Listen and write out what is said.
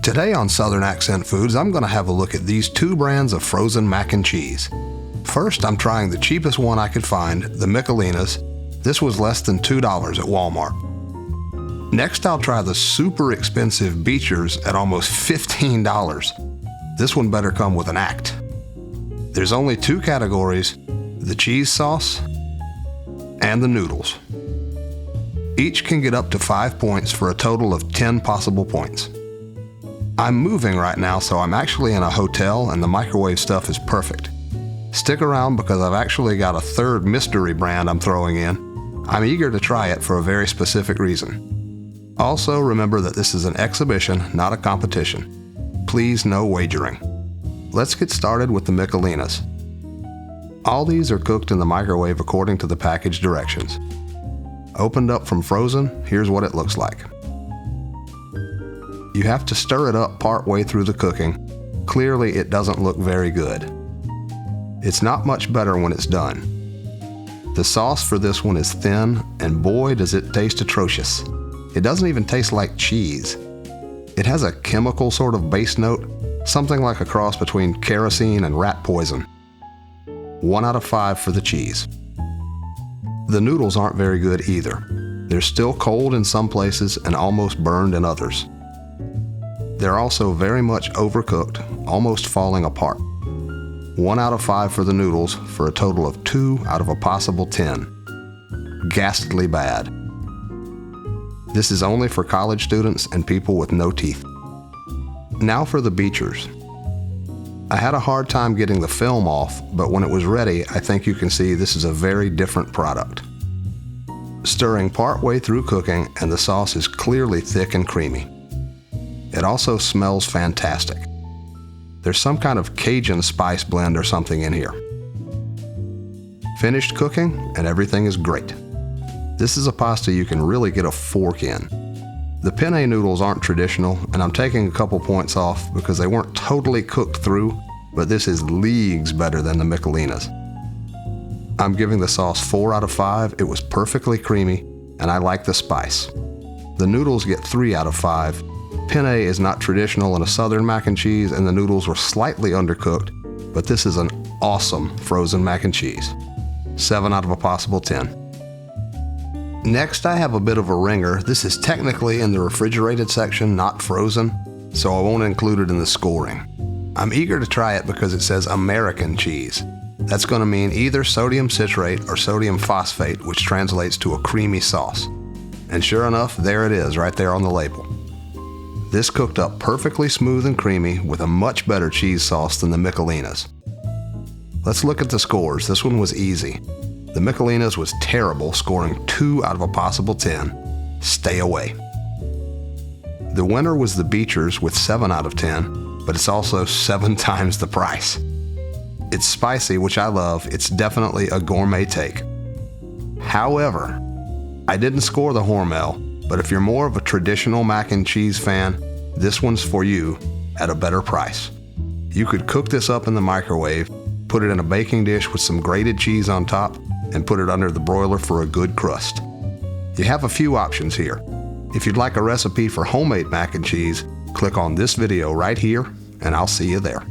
Today on Southern Accent Foods, I'm going to have a look at these two brands of frozen mac and cheese. First, I'm trying the cheapest one I could find, the Michelina's. This was less than $2 at Walmart. Next, I'll try the super expensive Beecher's at almost $15. This one better come with an act. There's only two categories, the cheese sauce and the noodles. Each can get up to 5 points for a total of 10 possible points. I'm moving right now, so I'm actually in a hotel and the microwave stuff is perfect. Stick around because I've actually got a third mystery brand I'm throwing in. I'm eager to try it for a very specific reason. Also, remember that this is an exhibition, not a competition. Please, no wagering. Let's get started with the Michelina's. All these are cooked in the microwave according to the package directions. Opened up from frozen, here's what it looks like. You have to stir it up part way through the cooking. Clearly, it doesn't look very good. It's not much better when it's done. The sauce for this one is thin, and boy does it taste atrocious. It doesn't even taste like cheese. It has a chemical sort of base note, something like a cross between kerosene and rat poison. 1 out of 5 for the cheese. The noodles aren't very good either. They're still cold in some places and almost burned in others. They're also very much overcooked, almost falling apart. 1 out of 5 for the noodles for a total of 2 out of a possible 10. Ghastly bad. This is only for college students and people with no teeth. Now for the Beecher's. I had a hard time getting the film off, but when it was ready, I think you can see this is a very different product. Stirring part way through cooking, and the sauce is clearly thick and creamy. It also smells fantastic. There's some kind of Cajun spice blend or something in here. Finished cooking, and everything is great. This is a pasta you can really get a fork in. The penne noodles aren't traditional, and I'm taking a couple points off because they weren't totally cooked through, but this is leagues better than the Michelina's. I'm giving the sauce 4 out of 5. It was perfectly creamy, and I like the spice. The noodles get 3 out of 5. Penne is not traditional in a southern mac and cheese, and the noodles were slightly undercooked, but this is an awesome frozen mac and cheese. 7 out of a possible 10. Next, I have a bit of a ringer. This is technically in the refrigerated section, not frozen, so I won't include it in the scoring. I'm eager to try it because it says American cheese. That's going to mean either sodium citrate or sodium phosphate, which translates to a creamy sauce. And sure enough, there it is, right there on the label. This cooked up perfectly smooth and creamy with a much better cheese sauce than the Michelina's. Let's look at the scores. This one was easy. The Michelina's was terrible, scoring 2 out of a possible 10. Stay away. The winner was the Beecher's with 7 out of 10, but it's also 7 times the price. It's spicy, which I love. It's definitely a gourmet take. However, I didn't score the Hormel, but if you're more of a traditional mac and cheese fan, this one's for you at a better price. You could cook this up in the microwave, put it in a baking dish with some grated cheese on top, and put it under the broiler for a good crust. You have a few options here. If you'd like a recipe for homemade mac and cheese, click on this video right here, and I'll see you there.